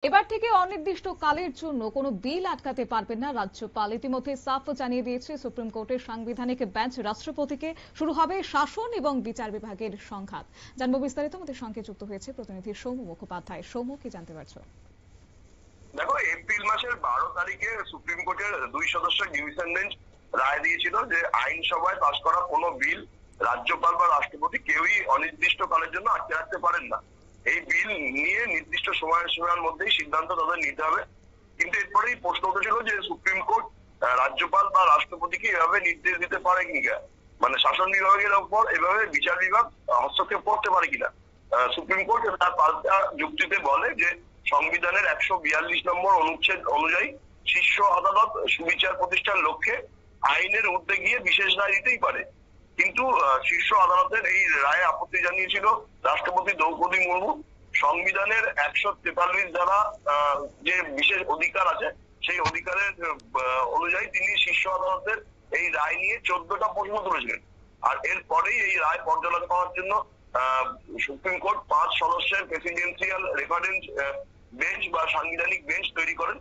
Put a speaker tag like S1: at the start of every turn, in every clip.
S1: এবার থেকে অনির্দিষ্টকালের জন্য কোনো বিল আটকাতে পারবেন না রাজ্যপাল। ইতিমধ্যে সাফ জানিয়ে দিয়েছে সুপ্রিম কোর্টের সাংবিধানিক বেঞ্চ। রাষ্ট্রপতিকে শুরু হবে শাসন এবং বিচার বিভাগের সংঘাত। জানবো বিস্তারিত, আমাদের সঙ্গে যুক্ত হয়েছে প্রতিনিধি সৌম্য মুখোপাধ্যায়। সৌম্য, কি জানতে পারছো?
S2: দেখো, এপ্রিল মাসের 12 তারিখে সুপ্রিম কোর্টের 2 সদস্যের ডিভিশন বেঞ্চ রায় দিয়েছিল যে আইনসভায় পাশ করা কোনো বিল রাজ্যপাল বা রাষ্ট্রপতি কেউই অনির্দিষ্টকালের জন্য আটকে রাখতে পারেন না। এই বিল নিয়ে নির্দিষ্ট সময়সীমার মধ্যেই সিদ্ধান্ত তাদের নিতে হবে। কিন্তু এরপরেই প্রশ্ন উঠেছিল যে সুপ্রিম কোর্ট রাজ্যপাল বা রাষ্ট্রপতিকে এভাবে নির্দেশ দিতে পারে কিনা, মানে শাসন বিভাগের উপর এভাবে বিচার বিভাগ হস্তক্ষেপ করতে পারে কিনা। সুপ্রিম কোর্ট তার পাল্টা যুক্তিতে বলে যে সংবিধানের 142 নম্বর অনুচ্ছেদ অনুযায়ী শীর্ষ আদালত সুবিচার প্রতিষ্ঠার লক্ষ্যে আইনের ঊর্ধ্বে গিয়ে বিশেষ রায় দিতেই পারে। কিন্তু শীর্ষ আদালতের এই রায়ে আপত্তি জানিয়েছিল রাষ্ট্রপতি দ্রৌপদী মুর্মু। সংবিধানের 143 দ্বারা যে বিশেষ অধিকার আছে সেই অধিকারের অনুযায়ী তিনি শীর্ষ আদালতের এই রায় নিয়ে 14টা প্রশ্ন তুলেছিলেন। আর এরপরেই এই রায় পর্যালোচনা করার জন্য সুপ্রিম কোর্ট 5 সদস্যের প্রেসিডেন্সিয়াল রেফারেন্স বেঞ্চ বা সাংবিধানিক বেঞ্চ তৈরি করেন।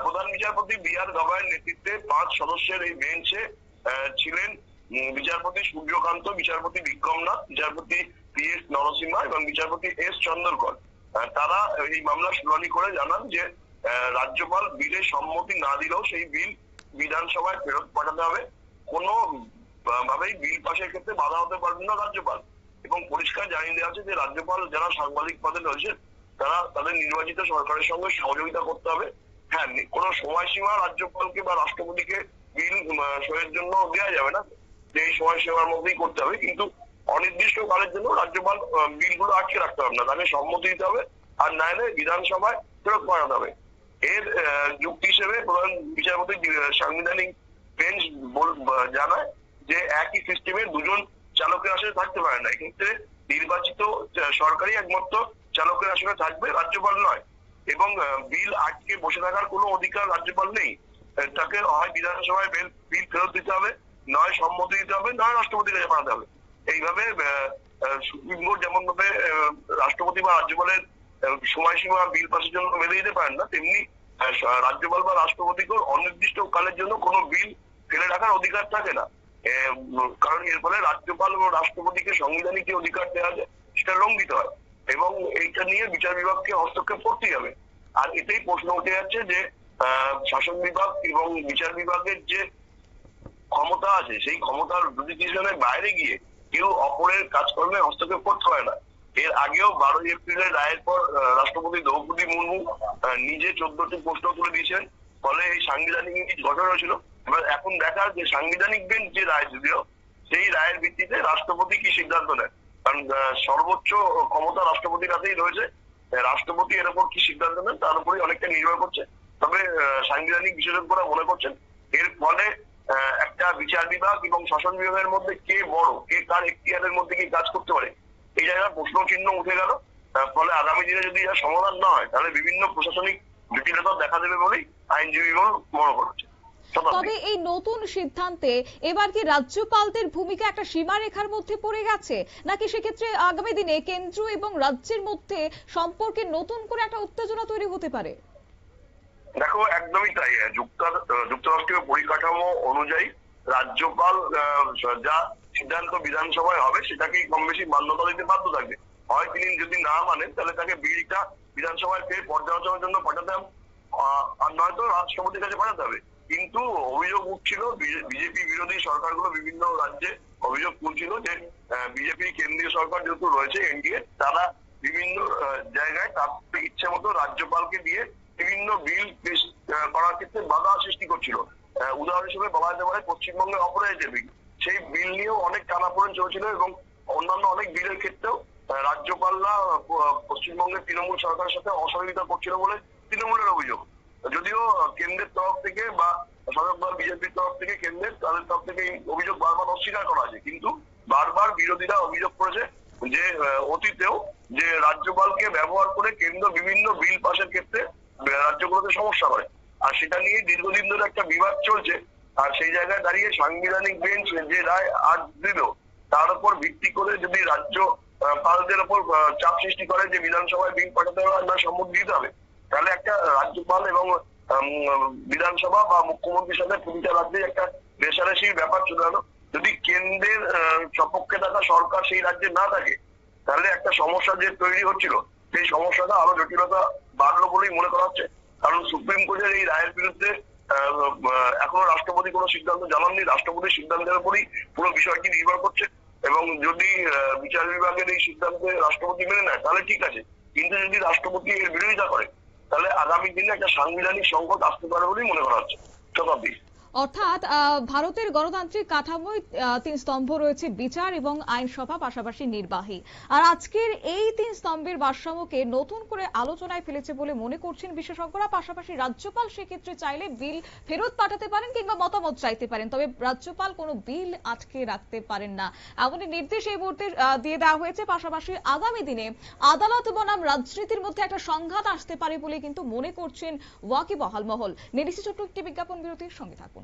S2: প্রধান বিচারপতি বি.আর. গভাইয়ের নেতৃত্বে 5 সদস্যের এই বেঞ্চে ছিলেন বিচারপতি সূর্যকান্ত, বিচারপতি বিক্রমনাথ, বিচারপতি পি.এস. নরসিম্হা এবং বিচারপতি এস. চন্দ্রকর। তারা এই মামলা শুনানি করে জানান যে রাজ্যপাল বিলে সম্মতি না দিলেও সেই বিল বিধানসভায় ফেরত পাঠাতে হবে। কোনো ভাবেই বিল পাশের ক্ষেত্রে বাধা হতে পারবেন না রাজ্যপাল। এবং পরিষ্কার জানিয়ে দেওয়া আছে যে রাজ্যপাল যারা সাংবাদিক পদে রয়েছে তারা তাদের নির্বাচিত সরকারের সঙ্গে সহযোগিতা করতে হবে। হ্যাঁ, কোনো সময়সীমা রাজ্যপালকে বা রাষ্ট্রপতিকে বিল সইয়ের জন্য দেওয়া যাবে না, যে এই সময়সীমার মধ্যেই করতে হবে। কিন্তু অনির্দিষ্টকালের জন্য রাজ্যপাল বিলগুলো আটকে রাখতে হবে না, তাকে সম্মতি দিতে হবে, আর না হলে বিধানসভায় ফেরত পাঠাতে হবে। এর যুক্তি হিসেবে প্রধান বিচারপতি সাংবিধানিক বেঞ্চ জানায় যে একই সিস্টেমের দুজন চালকের আসনে থাকতে পারে না। এক্ষেত্রে নির্বাচিত সরকারই একমাত্র চালকের আসনে থাকবে, রাজ্যপাল নয়। এবং বিল আটকে বসে থাকার কোনো অধিকার রাজ্যপাল নেই। তাকে হয় বিধানসভায় বিল ফেরত দিতে হবে, নয় সম্মতি দিতে হবে, নয় রাষ্ট্রপতির কাছে পাঠাতে হবে। এইভাবে সুপ্রিম কোর্ট যেমন ভাবে রাষ্ট্রপতি বা রাজ্যপালের সময়সীমা বিল পাশের জন্য বেঁধে দিতে পারেন না, তেমনি রাজ্যপাল বা রাষ্ট্রপতিকে অনির্দিষ্ট কালের জন্য কোনো বিল ফেলে রাখার অধিকার থাকে না। কারণ এর ফলে রাজ্যপাল ও রাষ্ট্রপতিকে সাংবিধানিক যে অধিকার দেওয়া যায় সেটা লঙ্ঘিত হয় এবং এইটা নিয়ে বিচার বিভাগকে হস্তক্ষেপ করতেই হবে। আর এটাই প্রশ্ন উঠে যাচ্ছে যে শাসন বিভাগ এবং বিচার বিভাগের যে ক্ষমতা আছে সেই ক্ষমতার জুডিশিয়ালের বাইরে গিয়ে কেউ অপরের কাজকর্মে হস্তক্ষেপ করতে পারে না। এর আগেও 12 এপ্রিলের রায়ের পর রাষ্ট্রপতি দ্রৌপদী মুর্মু নিজে 14টি প্রশ্ন তুলে দিয়েছেন, ফলে এই সাংবিধানিক গঠন হয়েছিল। এবার এখন দেখা যে সাংবিধানিক বেঞ্চ যে রায় দিল সেই রায়ের ভিত্তিতে রাষ্ট্রপতি কি সিদ্ধান্ত নেয়, কারণ সর্বোচ্চ ক্ষমতা রাষ্ট্রপতির হাতেই রয়েছে। রাষ্ট্রপতি এর উপর কি সিদ্ধান্ত নেন তার উপরই অনেকটা নির্ভর করছে। তবে সাংবিধানিক বিশেষজ্ঞরা মনে করছেন এর ফলে একটা বিচার বিভাগ এবং শাসন বিভাগের মধ্যে কে বড়, কে কার এখতিয়ারের মধ্যে কি কাজ করতে পারে, এই জায়গায় প্রশ্ন চিহ্ন উঠে গেল। ফলে আগামী দিনে যদি এর সমাধান না হয় তাহলে বিভিন্ন প্রশাসনিক জটিলতা দেখা দেবে বলেই আইনজীবীগণ মনে করছে।
S1: তবে এই নতুন সিদ্ধান্তে এবার কি রাজ্যপালদের ভূমিকা একটা সীমারেখার মধ্যে পড়ে গেছে, নাকি সেক্ষেত্রে আগামী দিনে কেন্দ্র এবং রাজ্যের মধ্যে সম্পর্কে নতুন করে একটা উত্তেজনা তৈরি হতে পারে?
S2: দেখো, একদমই তাই। যুক্তরাষ্ট্রীয় পরিকাঠামো অনুযায়ী রাজ্যপাল যা সিদ্ধান্ত বিধানসভায় হবে সেটাকেই কম বেশি মান্যতা দিতে বাধ্য থাকবে। হয় তিনি যদি না মানেন তাহলে তাকে বিলটা বিধানসভায় ফের পর্যালোচনার জন্য পাঠাতে হবে, আর নয়তো রাষ্ট্রপতির কাছে পাঠাতে হবে। কিন্তু অভিযোগ উঠছিল, বিজেপি বিরোধী সরকারগুলো বিভিন্ন রাজ্যে অভিযোগ তুলছিল যে বিজেপি কেন্দ্রীয় সরকার যেহেতু রয়েছে এনডিএ, তারা বিভিন্ন জায়গায় তার ইচ্ছে মতো রাজ্যপালকে দিয়ে বিভিন্ন বিল পেশ করার ক্ষেত্রে বাধা সৃষ্টি করছিল। উদাহরণ হিসেবে বলা যেতে পারে পশ্চিমবঙ্গের অপরাজিত বিল, সেই বিল নিয়েও অনেক টানাপোড়েন চলছিল এবং অন্যান্য অনেক বিলের ক্ষেত্রেও রাজ্যপালরা পশ্চিমবঙ্গের তৃণমূল সরকারের সাথে অসহযোগিতা করছিল বলে তৃণমূলের অভিযোগ। যদিও কেন্দ্রের তরফ থেকে বা শাসক দল বিজেপির তরফ থেকে তাদের তরফ থেকে এই অভিযোগ বারবার অস্বীকার করা আছে, কিন্তু বারবার বিরোধীরা অভিযোগ করেছে যে অতীতেও যে রাজ্যপালকে ব্যবহার করে কেন্দ্র বিভিন্ন বিল পাশের ক্ষেত্রে রাজ্যগুলোতে সমস্যা করে, আর সেটা নিয়ে দীর্ঘদিন ধরে একটা বিবাদ চলছে। আর সেই জায়গায় দাঁড়িয়ে সাংবিধানিক বেঞ্চ যে রায় আজ দিল তার উপর ভিত্তি করে যদি রাজ্য পালদের উপর চাপ সৃষ্টি করে যে বিধানসভায় বিল পাঠাতে হবে আর না সম্মতি দিতে হবে, তাহলে একটা রাজ্যপাল এবং বিধানসভা বা মুখ্যমন্ত্রীর সাথে প্রতিটা রাজ্যে একটা রেষারেষির ব্যাপার চলে এলো। যদি কেন্দ্রের সপক্ষে থাকা সরকার সেই রাজ্যে না থাকে, তাহলে একটা সমস্যা যে তৈরি হচ্ছিল, সেই সমস্যাটা আরো জটিলতা বাড়লো বলেই মনে করা হচ্ছে। কারণ সুপ্রিম কোর্টের এই রায়ের বিরুদ্ধে এখনো রাষ্ট্রপতি কোনো সিদ্ধান্ত জানাননি। রাষ্ট্রপতির সিদ্ধান্তের উপরই পুরো বিষয়টি নির্ভর করছে, এবং যদি বিচার বিভাগের এই সিদ্ধান্তে রাষ্ট্রপতি মেনে নেয় তাহলে ঠিক আছে, কিন্তু যদি রাষ্ট্রপতি এর বিরোধিতা করে তাহলে আগামী দিনে একটা সাংবিধানিক সংকট আসতে পারে বলেই মনে করা হচ্ছে। শতাব্দী,
S1: অর্থাৎ ভারতের গণতান্ত্রিক কাঠামোয় 3 স্তম্ভ রয়েছে, বিচার এবং আইনসভা, পাশাপাশি নির্বাহী। আর আজকের এই 3 স্তম্ভের ভারসাম্যকে নতুন করে আলোচনায় ফেলেছে বলে মনে করছেন বিশেষজ্ঞরা। পাশাপাশি রাজ্যপাল সেক্ষেত্রে চাইলে বিল ফেরত পাঠাতে পারেন কিংবা মতামত চাইতে পারেন, তবে রাজ্যপাল কোনো বিল আটকে রাখতে পারেন না, এমনই নির্দেশ এই মুহূর্তে দিয়ে দেওয়া হয়েছে। পাশাপাশি আগামী দিনে আদালত বনাম রাজনীতির মধ্যে একটা সংঘাত আসতে পারে বলে কিন্তু মনে করছেন ওয়াকিবহাল মহল। নির্দিষ্ট ছোট্ট একটি বিজ্ঞাপন বিরতির সঙ্গে থাকুন।